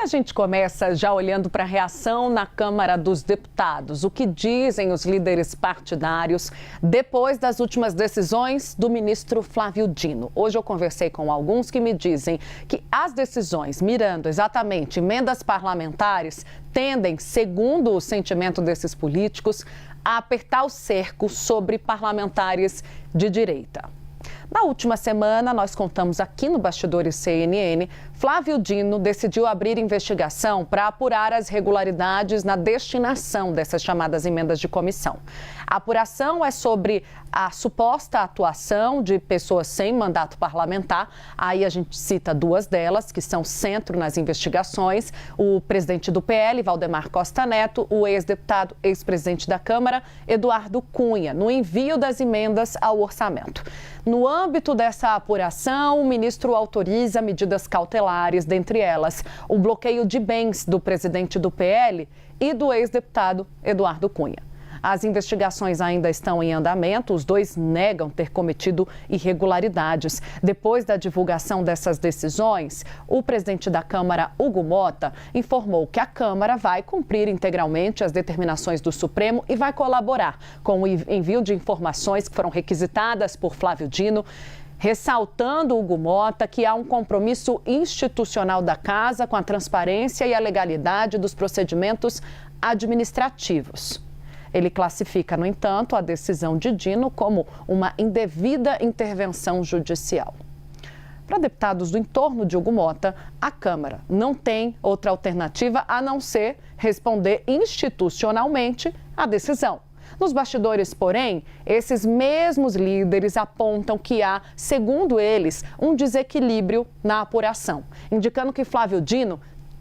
gente começa já olhando para a reação na Câmara dos Deputados. O que dizem os líderes partidários depois das últimas decisões do ministro Flávio Dino? Hoje eu conversei com alguns que me dizem que as decisões mirando exatamente emendas parlamentares tendem, segundo o sentimento desses políticos, a apertar o cerco sobre parlamentares de direita. Na última semana, nós contamos aqui no Bastidores CNN, Flávio Dino decidiu abrir investigação para apurar as irregularidades na destinação dessas chamadas emendas de comissão. A apuração é sobre a suposta atuação de pessoas sem mandato parlamentar. Aí a gente cita duas delas, que são centro nas investigações: o presidente do PL, Valdemar Costa Neto, o ex-deputado, ex-presidente da Câmara, Eduardo Cunha, no envio das emendas ao orçamento. No âmbito dessa apuração, o ministro autoriza medidas cautelares, dentre elas o bloqueio de bens do presidente do PL e do ex-deputado Eduardo Cunha. As investigações ainda estão em andamento, os dois negam ter cometido irregularidades. Depois da divulgação dessas decisões, o presidente da Câmara, Hugo Motta, informou que a Câmara vai cumprir integralmente as determinações do Supremo e vai colaborar com o envio de informações que foram requisitadas por Flávio Dino, ressaltando Hugo Motta que há um compromisso institucional da Casa com a transparência e a legalidade dos procedimentos administrativos. Ele classifica, no entanto, a decisão de Dino como uma indevida intervenção judicial. Para deputados do entorno de Hugo Motta, a Câmara não tem outra alternativa a não ser responder institucionalmente à decisão. Nos bastidores, porém, esses mesmos líderes apontam que há, segundo eles, um desequilíbrio na apuração, indicando que Flávio Dino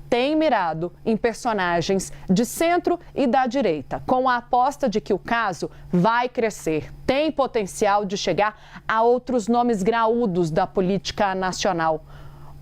tem mirado em personagens de centro e da direita, com a aposta de que o caso vai crescer, tem potencial de chegar a outros nomes graúdos da política nacional.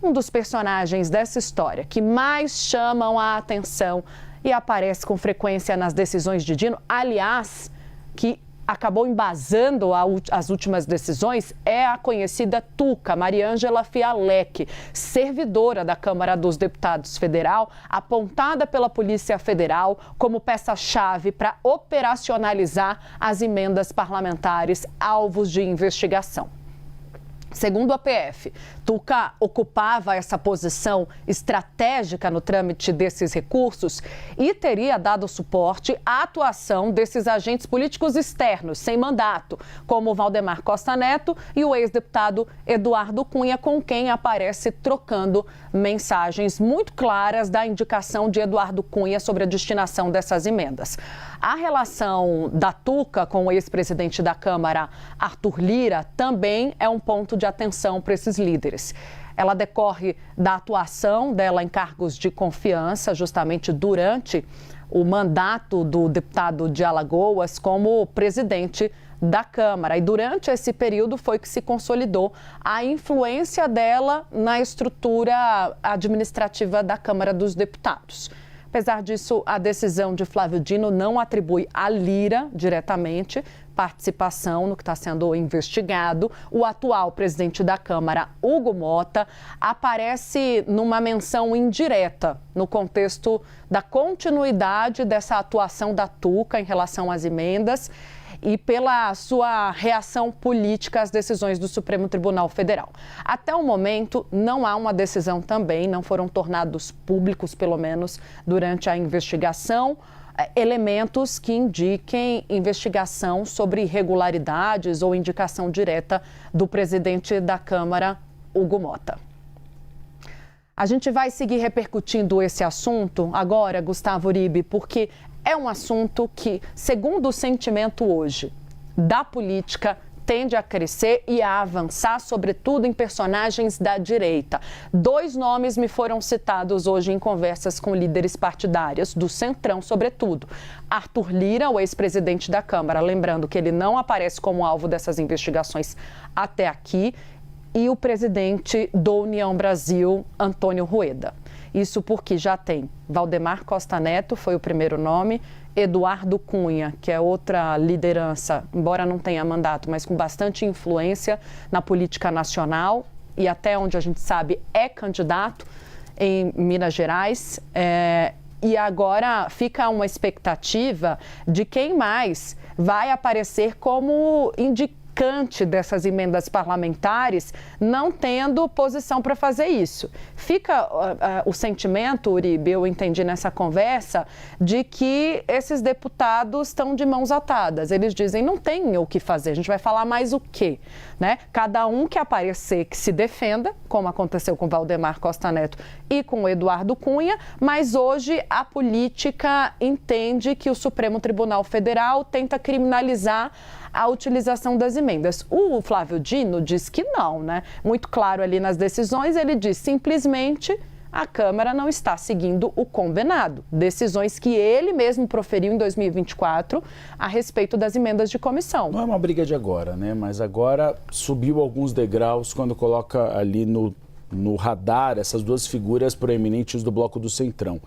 Um dos personagens dessa história que mais chamam a atenção e aparece com frequência nas decisões de Dino, aliás, que acabou embasando as últimas decisões, é a conhecida Tuca, Mariângela Fialec, servidora da Câmara dos Deputados Federal, apontada pela Polícia Federal como peça-chave para operacionalizar as emendas parlamentares alvos de investigação. Segundo a PF, Tuca ocupava essa posição estratégica no trâmite desses recursos e teria dado suporte à atuação desses agentes políticos externos sem mandato, como Valdemar Costa Neto e o ex-deputado Eduardo Cunha, com quem aparece trocando mensagens muito claras da indicação de Eduardo Cunha sobre a destinação dessas emendas. A relação da Tuca com o ex-presidente da Câmara, Arthur Lira, também é um ponto de atenção para esses líderes. Ela decorre da atuação dela em cargos de confiança, justamente durante o mandato do deputado de Alagoas como presidente da Câmara. E durante esse período foi que se consolidou a influência dela na estrutura administrativa da Câmara dos Deputados. Apesar disso, a decisão de Flávio Dino não atribui a Lira diretamente participação no que está sendo investigado. O atual presidente da Câmara, Hugo Motta, aparece numa menção indireta no contexto da continuidade dessa atuação da Tuca em relação às emendas e pela sua reação política às decisões do Supremo Tribunal Federal. Até o momento, não há uma decisão também, não foram tornados públicos, pelo menos durante a investigação, elementos que indiquem investigação sobre irregularidades ou indicação direta do presidente da Câmara, Hugo Motta. A gente vai seguir repercutindo esse assunto agora, Gustavo Uribe, porque é um assunto que, segundo o sentimento hoje da política, tende a crescer e a avançar, sobretudo em personagens da direita. Dois nomes me foram citados hoje em conversas com líderes partidários, do Centrão, sobretudo. Arthur Lira, o ex-presidente da Câmara, lembrando que ele não aparece como alvo dessas investigações até aqui, e o presidente do União Brasil, Antônio Rueda. Isso porque já tem Valdemar Costa Neto, foi o primeiro nome, Eduardo Cunha, que é outra liderança, embora não tenha mandato, mas com bastante influência na política nacional e até onde a gente sabe é candidato, em Minas Gerais. E agora fica uma expectativa de quem mais vai aparecer como indicante dessas emendas parlamentares, não tendo posição para fazer isso. Fica o sentimento, Uribe, eu entendi nessa conversa, de que esses deputados estão de mãos atadas. Eles dizem, não tem o que fazer, a gente vai falar mais o quê? Né? Cada um que aparecer, que se defenda, como aconteceu com Valdemar Costa Neto e com o Eduardo Cunha, mas hoje a política entende que o Supremo Tribunal Federal tenta criminalizar a utilização das emendas. O Flávio Dino diz que não, né? Muito claro ali nas decisões, ele diz simplesmente a Câmara não está seguindo o convenado. Decisões que ele mesmo proferiu em 2024 a respeito das emendas de comissão. Não é uma briga de agora, né? Mas agora subiu alguns degraus quando coloca ali no radar essas duas figuras proeminentes do Bloco do Centrão.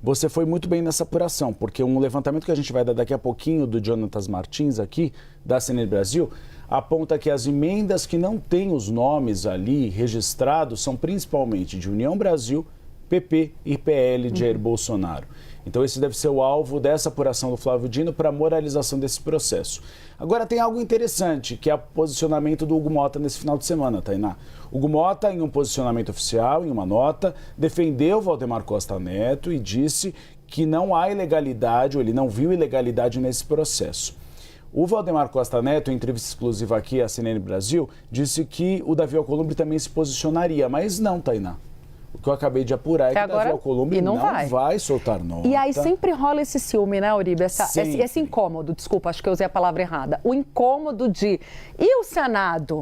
Você foi muito bem nessa apuração, porque um levantamento que a gente vai dar daqui a pouquinho do Jonatas Martins aqui, da CNN Brasil, aponta que as emendas que não têm os nomes ali registrados são principalmente de União Brasil, PP e PL de Jair Bolsonaro. Então esse deve ser o alvo dessa apuração do Flávio Dino para a moralização desse processo. Agora tem algo interessante, que é o posicionamento do Hugo Motta nesse final de semana, Tainá. Hugo Motta, em um posicionamento oficial, em uma nota, defendeu Valdemar Costa Neto e disse que não há ilegalidade, ou ele não viu ilegalidade nesse processo. O Valdemar Costa Neto, em entrevista exclusiva aqui à CNN Brasil, disse que o Davi Alcolumbre também se posicionaria, mas não, Tainá. O que eu acabei de apurar é que o Davi Alcolumbre não vai soltar nota. E aí sempre rola esse ciúme, né, Uribe? Esse incômodo, desculpa, acho que eu usei a palavra errada. O incômodo de... E o Senado?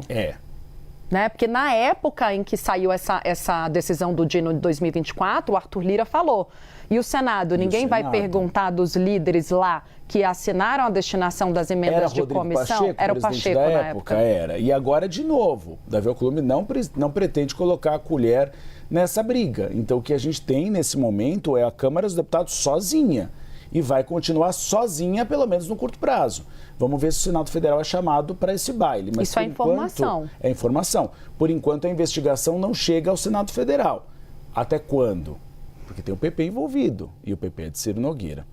Né? Porque na época em que saiu essa decisão do Dino de 2024, o Arthur Lira falou. E o Senado? Ninguém vai perguntar dos líderes lá que assinaram a destinação das emendas de comissão? Pacheco, era o Pacheco na época. Era. E agora, de novo, o Davi Alcolumbre não pretende colocar a colher nessa briga. Então, o que a gente tem nesse momento é a Câmara dos Deputados sozinha. E vai continuar sozinha, pelo menos no curto prazo. Vamos ver se o Senado Federal é chamado para esse baile. Mas, isso é informação. É informação. Por enquanto, a investigação não chega ao Senado Federal. Até quando? Porque tem o PP envolvido. E o PP é de Ciro Nogueira.